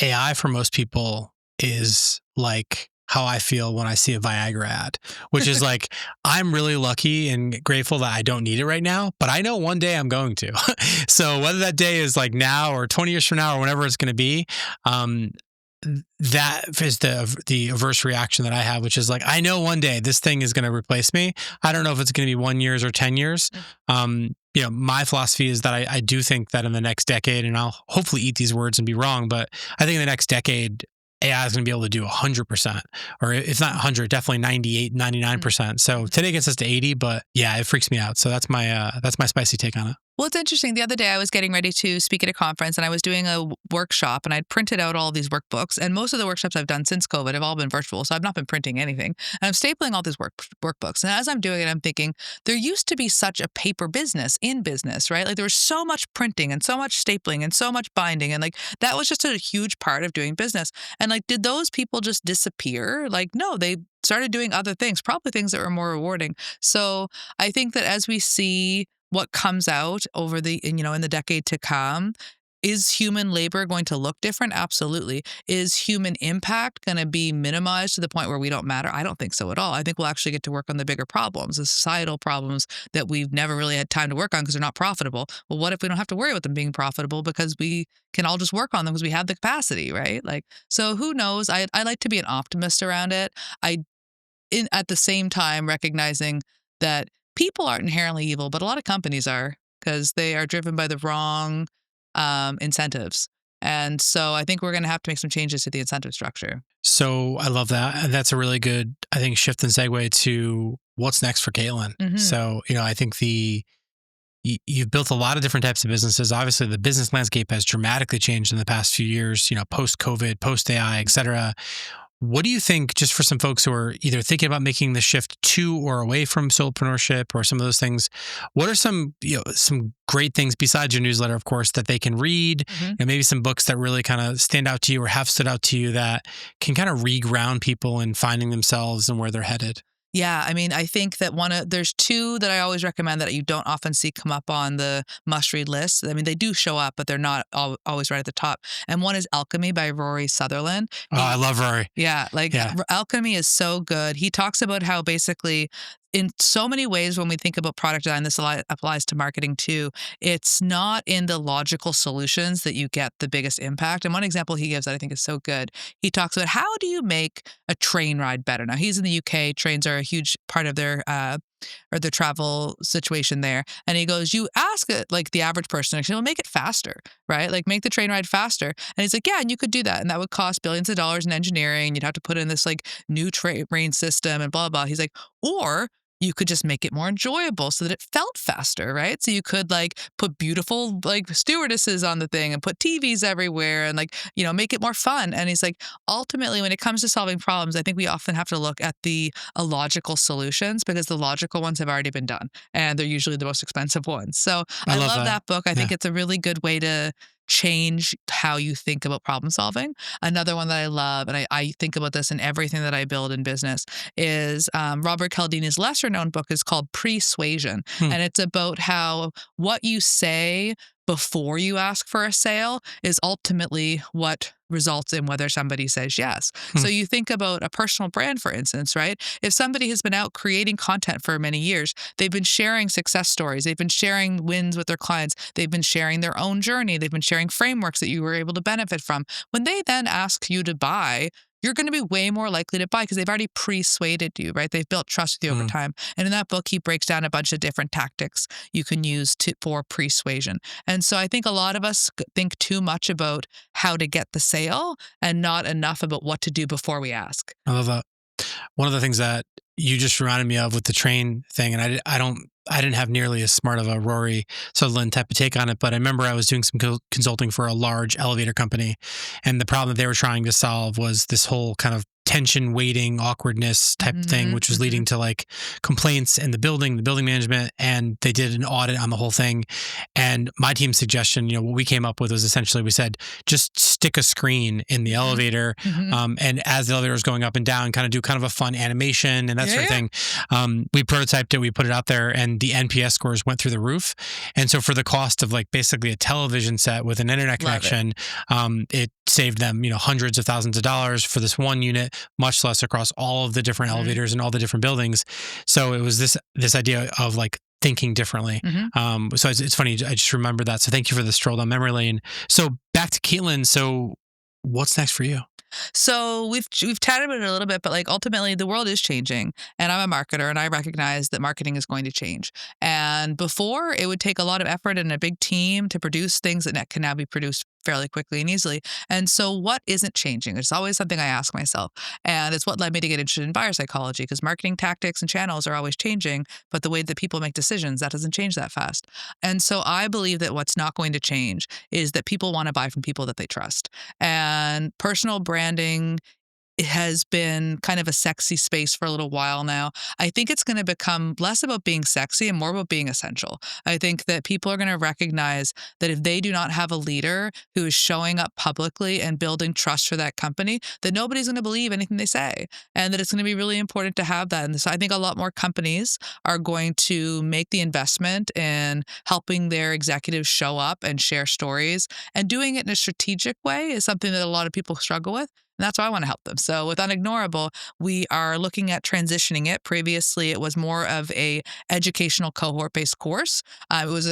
AI for most people is like how I feel when I see a Viagra ad, which is like, I'm really lucky and grateful that I don't need it right now, but I know one day I'm going to. So whether that day is like now or 20 years from now or whenever it's going to be, that is the averse reaction that I have, which is like, I know one day this thing is going to replace me. I don't know if it's going to be 1 year or 10 years. My philosophy is that I do think that in the next decade, and I'll hopefully eat these words and be wrong, but I think in the next decade, AI is going to be able to do 100%, or if not 100, definitely 98, 99%. So today gets us to 80, but yeah, it freaks me out. So that's my spicy take on it. Well, it's interesting. The other day I was getting ready to speak at a conference and I was doing a workshop and I'd printed out all these workbooks. And most of the workshops I've done since COVID have all been virtual. So I've not been printing anything. And I'm stapling all these workbooks. And as I'm doing it, I'm thinking there used to be such a paper business in business, right? Like there was so much printing and so much stapling and so much binding. And like that was just a huge part of doing business. And like, did those people just disappear? Like, no, they started doing other things, probably things that were more rewarding. So I think that as we see what comes out over in the decade to come, is human labor going to look different? Absolutely. Is human impact going to be minimized to the point where we don't matter? I don't think so at all. I think we'll actually get to work on the bigger problems, the societal problems that we've never really had time to work on because they're not profitable. Well, what if we don't have to worry about them being profitable because we can all just work on them because we have the capacity, right? Like, so who knows? I like to be an optimist around it. At the same time recognizing that people aren't inherently evil, but a lot of companies are because they are driven by the wrong incentives. And so I think we're going to have to make some changes to the incentive structure. So I love that. And that's a really good, I think, shift and segue to what's next for Katelyn. Mhm. So, I think you've built a lot of different types of businesses. Obviously, the business landscape has dramatically changed in the past few years, post-COVID, post-AI, et cetera. What do you think, just for some folks who are either thinking about making the shift to or away from solopreneurship or some of those things, what are some great things besides your newsletter, of course, that they can read, and maybe some books that really kind of stand out to you or have stood out to you that can kind of reground people in finding themselves and where they're headed? Yeah, I mean, I think that there's two that I always recommend that you don't often see come up on the must-read list. I mean, they do show up, but they're not always right at the top. And one is Alchemy by Rory Sutherland. Oh, I love Rory. Yeah, Alchemy is so good. He talks about how basically in so many ways when we think about product design, this applies to marketing too. It's not in the logical solutions that you get the biggest impact. And one example he gives that I think is so good, he talks about how do you make a train ride better? Now he's in the UK. Trains are a huge part of their travel situation there. And he goes, you ask it like the average person, actually, well, make it faster, right? Like make the train ride faster. And he's like, yeah, and you could do that. And that would cost billions of dollars in engineering. You'd have to put in this like new train system and blah, blah. He's like, or you could just make it more enjoyable so that it felt faster, right? So you could like put beautiful like stewardesses on the thing and put TVs everywhere and like, make it more fun. And he's like, ultimately, when it comes to solving problems, I think we often have to look at the illogical solutions because the logical ones have already been done and they're usually the most expensive ones. So I love that book. I think it's a really good way to change how you think about problem solving. Another one that I love, and I think about this in everything that I build in business, is Robert Cialdini's lesser known book is called Persuasion. And it's about how what you say before you ask for a sale is ultimately what results in whether somebody says yes. So you think about a personal brand, for instance, right? If somebody has been out creating content for many years, they've been sharing success stories, they've been sharing wins with their clients, they've been sharing their own journey, they've been sharing frameworks that you were able to benefit from. When they then ask you to buy, you're going to be way more likely to buy because they've already persuaded you, right? They've built trust with you over time. And in that book, he breaks down a bunch of different tactics you can use for persuasion. And so I think a lot of us think too much about how to get the sale and not enough about what to do before we ask. I love that. One of the things that you just reminded me of with the train thing, and I didn't have nearly as smart of a Rory Sutherland type of take on it, but I remember I was doing some consulting for a large elevator company, and the problem that they were trying to solve was this whole kind of tension, waiting, awkwardness type thing, which was leading to like complaints in the building management, and they did an audit on the whole thing. And my team's suggestion, what we came up with was essentially, we said, just stick a screen in the elevator, and as the elevator is going up and down, kind of do kind of a fun animation and that sort of thing. We prototyped it, we put it out there, and the NPS scores went through the roof. And so for the cost of like basically a television set with an internet connection, it saved them, hundreds of thousands of dollars for this one unit, much less across all of the different elevators and all the different buildings. So it was this idea of like thinking differently. So it's funny, I just remember that. So thank you for the stroll down memory lane. So back to Katelyn. So what's next for you? So we've chatted about it a little bit, but like ultimately the world is changing, and I'm a marketer, and I recognize that marketing is going to change. And before, it would take a lot of effort and a big team to produce things that can now be produced fairly quickly and easily. And so what isn't changing? It's always something I ask myself. And it's what led me to get interested in buyer psychology, because marketing tactics and channels are always changing, but the way that people make decisions, that doesn't change that fast. And so I believe that what's not going to change is that people want to buy from people that they trust. And personal branding, it has been kind of a sexy space for a little while now. I think it's going to become less about being sexy and more about being essential. I think that people are going to recognize that if they do not have a leader who is showing up publicly and building trust for that company, that nobody's going to believe anything they say, and that it's going to be really important to have that. And so I think a lot more companies are going to make the investment in helping their executives show up and share stories, and doing it in a strategic way is something that a lot of people struggle with. And that's why I want to help them. So with Unignorable, we are looking at transitioning it. Previously, it was more of a educational cohort-based course.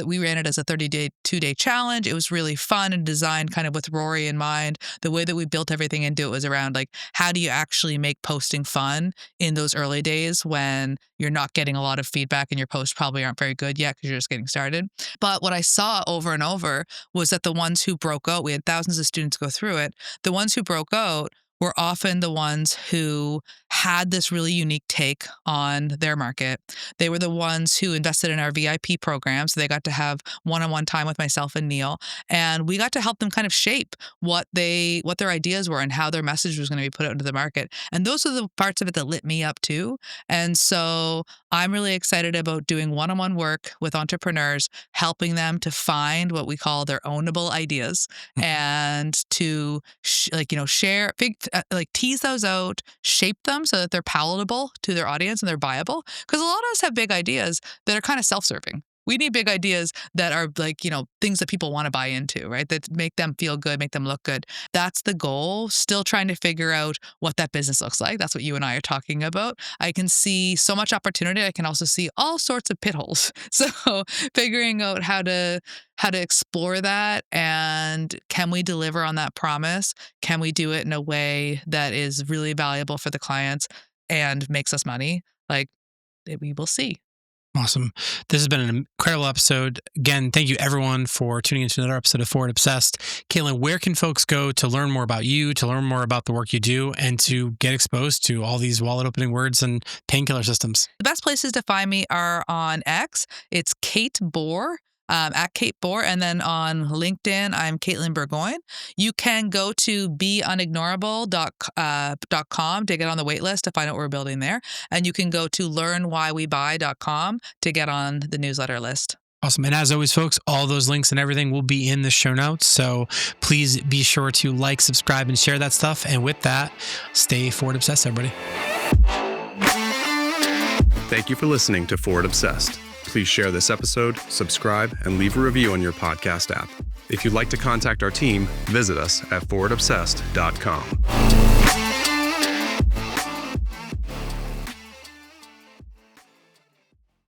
We ran it as a 30-day, 2-day challenge. It was really fun and designed kind of with Rory in mind. The way that we built everything into it was around like, how do you actually make posting fun in those early days when you're not getting a lot of feedback and your posts probably aren't very good yet because you're just getting started. But what I saw over and over was that the ones who broke out, we had thousands of students go through it. The ones who broke out were often the ones who had this really unique take on their market. They were the ones who invested in our VIP program. So they got to have one-on-one time with myself and Neil. And we got to help them kind of shape what their ideas were and how their message was going to be put out into the market. And those are the parts of it that lit me up too. And so I'm really excited about doing one-on-one work with entrepreneurs, helping them to find what we call their ownable ideas and to share, tease those out, shape them so that they're palatable to their audience and they're viable. Because a lot of us have big ideas that are kind of self-serving. We need big ideas that are things that people want to buy into, right? That make them feel good, make them look good. That's the goal. Still trying to figure out what that business looks like. That's what you and I are talking about. I can see so much opportunity. I can also see all sorts of pit holes. So figuring out how to explore that, and can we deliver on that promise? Can we do it in a way that is really valuable for the clients and makes us money? We will see. Awesome. This has been an incredible episode. Again, thank you everyone for tuning into another episode of Forward Obsessed. Katelyn, where can folks go to learn more about you, to learn more about the work you do, and to get exposed to all these wallet-opening words and painkiller systems? The best places to find me are on X. It's Kate Bour. At Kate Bour, and then on LinkedIn, I'm Katelyn Bourgoin. You can go to beunignorable.com to get on the wait list to find out what we're building there. And you can go to learnwhywebuy.com to get on the newsletter list. Awesome. And as always, folks, all those links and everything will be in the show notes. So please be sure to like, subscribe, and share that stuff. And with that, stay Forward Obsessed, everybody. Thank you for listening to Forward Obsessed. Please share this episode, subscribe, and leave a review on your podcast app. If you'd like to contact our team, visit us at forwardobsessed.com.